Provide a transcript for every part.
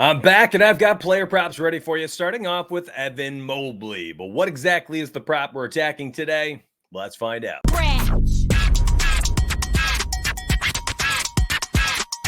I'm back and I've got player props ready for you, starting off with Evan Mobley. But what exactly is the prop we're attacking today? Let's find out.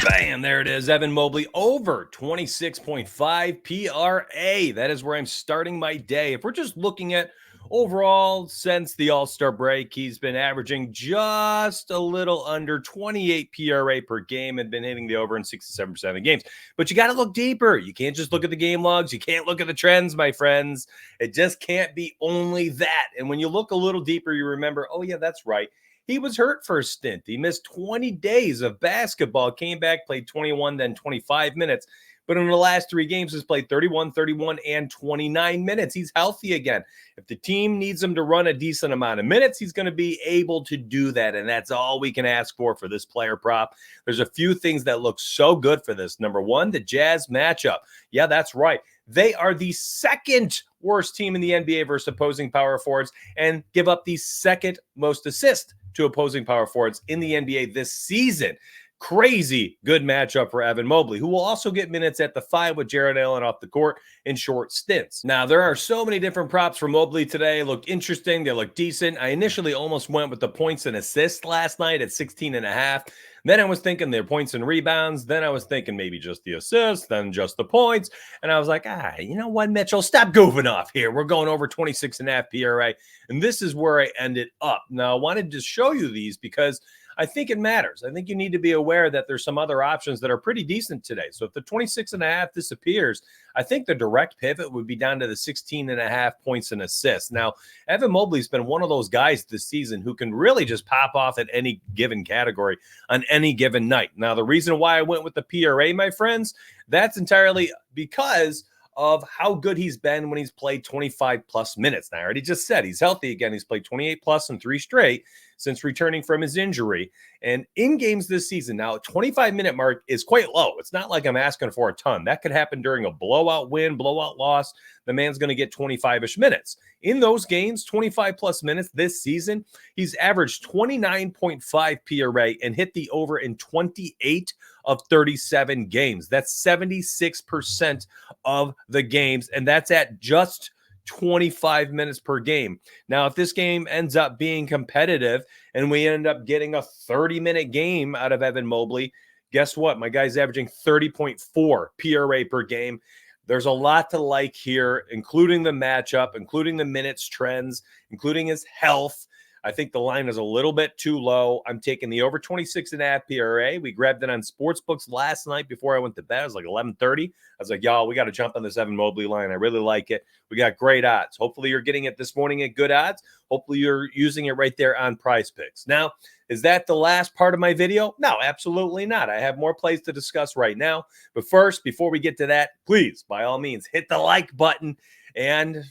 Bam, there it is. Evan Mobley over 26.5 PRA. That is where I'm starting my day. If we're just looking at overall, since the All-Star break, he's been averaging just a little under 28 PRA per game and been hitting the over in 67% of games. But you got to look deeper. You can't just look at the game logs. You can't look at the trends, my friends. It just can't be only that. And when you look a little deeper, you remember, oh, yeah, that's right. He was hurt for a stint. He missed 20 days of basketball, came back, played 21, then 25 minutes. But in the last 3 games, has played 31, 31, and 29 minutes. He's healthy again. If the team needs him to run a decent amount of minutes, he's going to be able to do that. And that's all we can ask for this player prop. There's a few things that look so good for this. Number one, the Jazz matchup. Yeah, that's right. They are the second worst team in the NBA versus opposing power forwards and give up the second most assists to opposing power forwards in the NBA this season. Crazy good matchup for Evan Mobley, who will also get minutes at the 5 with Jared Allen off the court in short stints. Now, there are so many different props for Mobley today. Look interesting. They look decent. I initially almost went with the points and assists last night at 16.5. Then I was thinking their points and rebounds. Then I was thinking maybe just the assists, then just the points. And I was like, you know what, Mitchell? Stop goofing off here. We're going over 26.5 PRA. And this is where I ended up. Now, I wanted to show you these because I think it matters. I think you need to be aware that there's some other options that are pretty decent today. So if the 26.5 disappears, I think the direct pivot would be down to the 16.5 points and assists. Now, Evan Mobley's been one of those guys this season who can really just pop off at any given category on any given night. Now, the reason why I went with the PRA, my friends, that's entirely because of how good he's been when he's played 25 plus minutes. Now, I already just said he's healthy again. He's played 28 plus in 3 straight since returning from his injury. And in games this season, now, 25-minute mark is quite low. It's not like I'm asking for a ton. That could happen during a blowout win, blowout loss. The man's going to get 25-ish minutes. In those games, 25 plus minutes this season, he's averaged 29.5 PRA and hit the over in 28 of 37 games. That's 76% of the games, and that's at just 25 minutes per game. Now, if this game ends up being competitive and we end up getting a 30-minute game out of Evan Mobley, guess what? My guy's averaging 30.4 PRA per game. There's a lot to like here, including the matchup, including the minutes trends, including his health. I think the line is a little bit too low. I'm taking the over 26.5 PRA. We grabbed it on Sportsbooks last night before I went to bed. It was like 11:30. I was like, y'all, we got to jump on this Evan Mobley line. I really like it. We got great odds. Hopefully you're getting it this morning at good odds. Hopefully you're using it right there on Prizepicks. Now, is that the last part of my video? No, absolutely not. I have more plays to discuss right now. But first, before we get to that, please, by all means, hit the like button and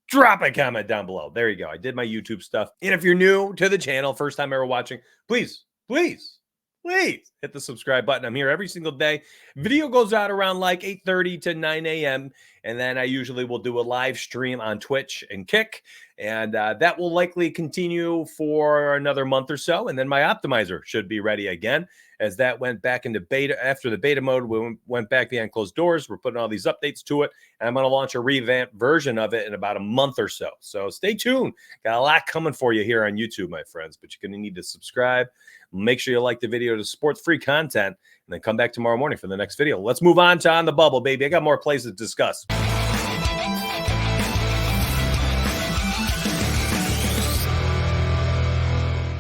drop a comment down below. There you go. I did my YouTube stuff. And if you're new to the channel, first time ever watching, please hit the subscribe button. I'm here every single day. Video goes out around like 8:30 to 9 a.m. And then I usually will do a live stream on Twitch and Kick. And that will likely continue for another month or so. And then my optimizer should be ready again, as that went back into beta. After the beta mode, we went back behind closed doors. We're putting all these updates to it. And I'm going to launch a revamped version of it in about a month or so. So stay tuned. Got a lot coming for you here on YouTube, my friends. But you're going to need to subscribe. Make sure you like the video to support free content. And then come back tomorrow morning for the next video. Let's move on to On the Bubble, baby. I got more plays to discuss.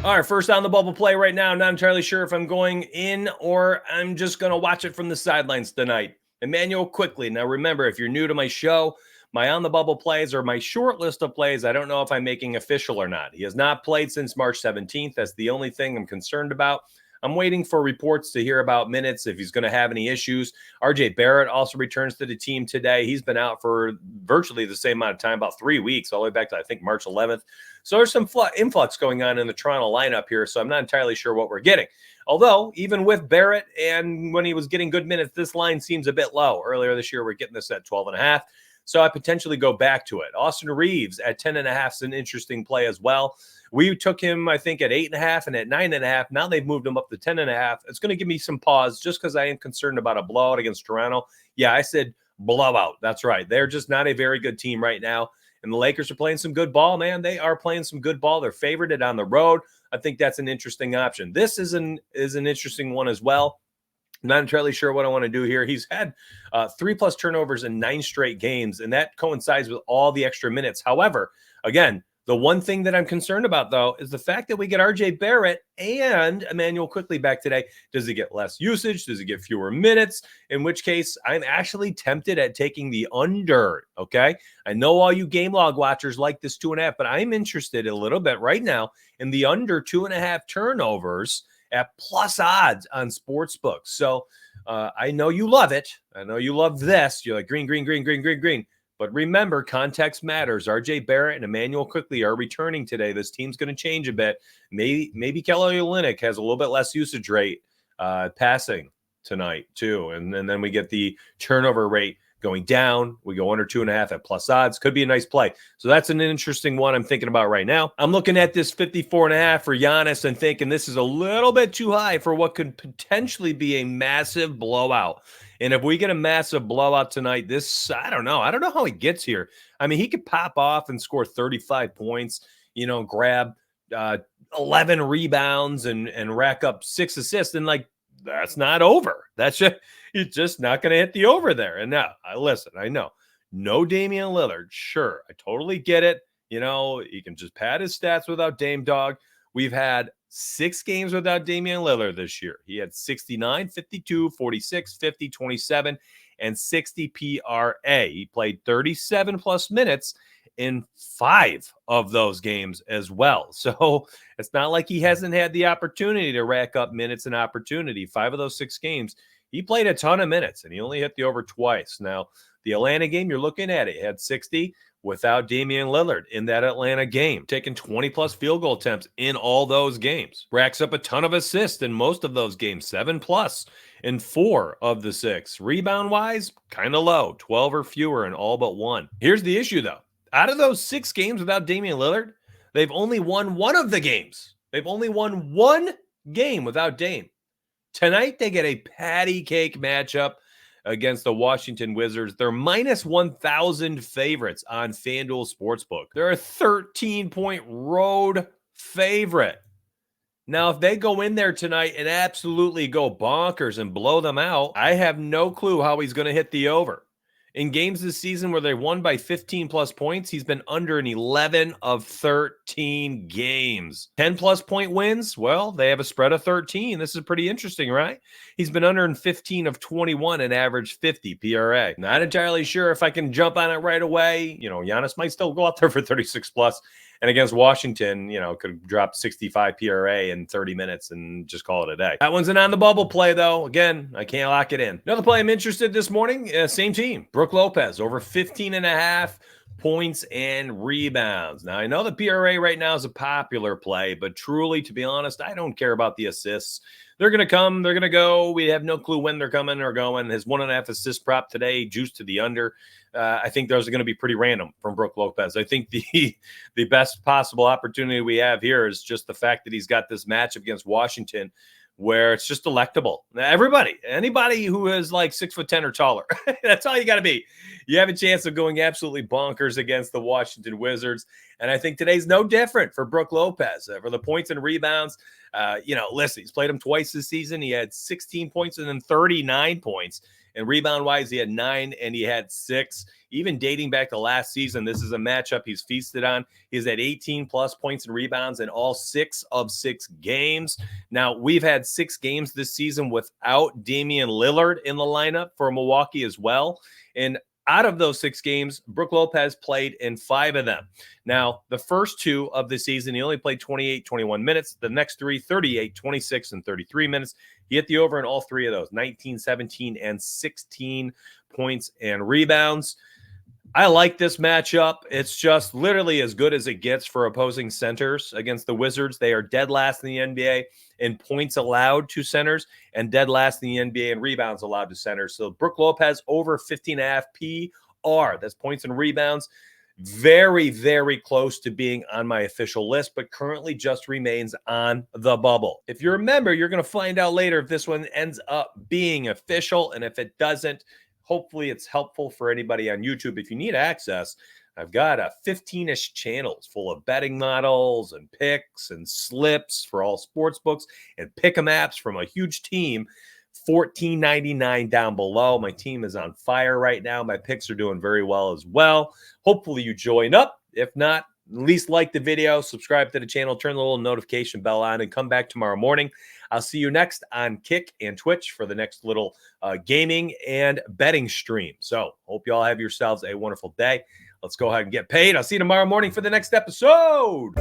All right, first On the Bubble play right now. I'm not entirely sure if I'm going in or I'm just going to watch it from the sidelines tonight. Emmanuel Quickly. Now, remember, if you're new to my show, my On the Bubble plays are my short list of plays. I don't know if I'm making official or not. He has not played since March 17th. That's the only thing I'm concerned about. I'm waiting for reports to hear about minutes, if he's going to have any issues. RJ Barrett also returns to the team today. He's been out for virtually the same amount of time, about 3 weeks, all the way back to, I think, March 11th. So there's some influx going on in the Toronto lineup here, so I'm not entirely sure what we're getting. Although, even with Barrett and when he was getting good minutes, this line seems a bit low. Earlier this year, we're getting this at 12.5. So I potentially go back to it. Austin Reeves at 10.5 is an interesting play as well. We took him, I think, at 8.5 and at 9.5. Now they've moved him up to 10.5. It's going to give me some pause just because I am concerned about a blowout against Toronto. Yeah, I said blowout. That's right. They're just not a very good team right now. And the Lakers are playing some good ball, man. They are playing some good ball. They're favored on the road. I think that's an interesting option. This is an interesting one as well. I'm not entirely sure what I want to do here. He's had 3+ turnovers in 9 straight games, and that coincides with all the extra minutes. However, again, the one thing that I'm concerned about, though, is the fact that we get RJ Barrett and Emmanuel Quickly back today. Does he get less usage? Does he get fewer minutes? In which case, I'm actually tempted at taking the under, okay? I know all you game log watchers like this 2.5, but I'm interested a little bit right now in the under 2.5 turnovers at plus odds on sportsbooks. So I know you love it. I know you love this. You're like green, green, green, green, green, green. But remember, context matters. RJ Barrett and Emmanuel Quickly are returning today. This team's going to change a bit. Maybe Kelly Olynyk has a little bit less usage rate passing tonight too. And then we get the turnover rate going down. We go under 2.5 at plus odds. Could be a nice play. So that's an interesting one I'm thinking about right now. I'm looking at this 54.5 for Giannis and thinking this is a little bit too high for what could potentially be a massive blowout. And if we get a massive blowout tonight, I don't know. I don't know how he gets here. I mean, he could pop off and score 35 points, grab 11 rebounds and rack up 6 assists. And that's not over. He's just not going to hit the over there. And now, listen, I know. No Damian Lillard. Sure. I totally get it. He can just pad his stats without Dame Dog. We've had 6 games without Damian Lillard this year. He had 69, 52, 46, 50, 27, and 60 PRA. He played 37 plus minutes in 5 of those games as well. So it's not like he hasn't had the opportunity to rack up minutes and opportunity. 5 of those 6 games, he played a ton of minutes, and he only hit the over twice. Now, the Atlanta game, you're looking at it, had 60 without Damian Lillard in that Atlanta game, taking 20+ field goal attempts in all those games. Racks up a ton of assists in most of those games, 7+ in 4 of the 6. Rebound-wise, kind of low, 12 or fewer in all but 1. Here's the issue, though. Out of those 6 games without Damian Lillard, they've only won 1 of the games. They've only won 1 game without Dame. Tonight, they get a patty cake matchup against the Washington Wizards. They're minus 1,000 favorites on FanDuel Sportsbook. They're a 13-point road favorite. Now, if they go in there tonight and absolutely go bonkers and blow them out, I have no clue how he's going to hit the over. In games this season where they won by 15+ points, he's been under in 11 of 13 games. 10+ point wins, well, they have a spread of 13. This is pretty interesting, right? He's been under in 15 of 21 and averaged 50 PRA. Not entirely sure if I can jump on it right away. Giannis might still go out there for 36+. And against Washington, could drop 65 PRA in 30 minutes and just call it a day. That one's an on-the-bubble play, though. Again, I can't lock it in. Another play I'm interested this morning, same team. Brook Lopez, over 15.5 points and rebounds. Now, I know the PRA right now is a popular play, but truly, to be honest, I don't care about the assists. They're going to come. They're going to go. We have no clue when they're coming or going. His 1.5 assist prop today, juiced to the under. I think those are going to be pretty random from Brook Lopez. I think the best possible opportunity we have here is just the fact that he's got this matchup against Washington where it's just delectable. Anybody who is like 6'10" or taller, that's all you got to be. You have a chance of going absolutely bonkers against the Washington Wizards. And I think today's no different for Brook Lopez. For the points and rebounds, listen, he's played him twice this season. He had 16 points and then 39 points. And rebound-wise, he had 9 and he had 6. Even dating back to last season, this is a matchup he's feasted on. He's at 18+ points and rebounds in all 6 of 6 games. Now, we've had 6 games this season without Damian Lillard in the lineup for Milwaukee as well. And out of those 6 games, Brook Lopez played in 5 of them. Now, the first 2 of the season, he only played 28, 21 minutes. The next 3, 38, 26, and 33 minutes. He hit the over in all 3 of those, 19, 17, and 16 points and rebounds. I like this matchup. It's just literally as good as it gets for opposing centers against the Wizards. They are dead last in the NBA in points allowed to centers and dead last in the NBA in rebounds allowed to centers. So Brook Lopez over 15.5 PER. That's points and rebounds. Very, very close to being on my official list, but currently just remains on the bubble. If you're a member, you're going to find out later if this one ends up being official. And if it doesn't, hopefully it's helpful for anybody on YouTube. If you need access, I've got a 15-ish channels full of betting models and picks and slips for all sports books and pick'em apps from a huge team. $14.99 down below. My team is on fire right now. My picks are doing very well as well. Hopefully you join up. If not, at least like the video, subscribe to the channel, turn the little notification bell on, and come back tomorrow morning. I'll see you next on Kick and Twitch for the next little gaming and betting stream. So hope you all have yourselves a wonderful day. Let's go ahead and get paid. I'll see you tomorrow morning for the next episode.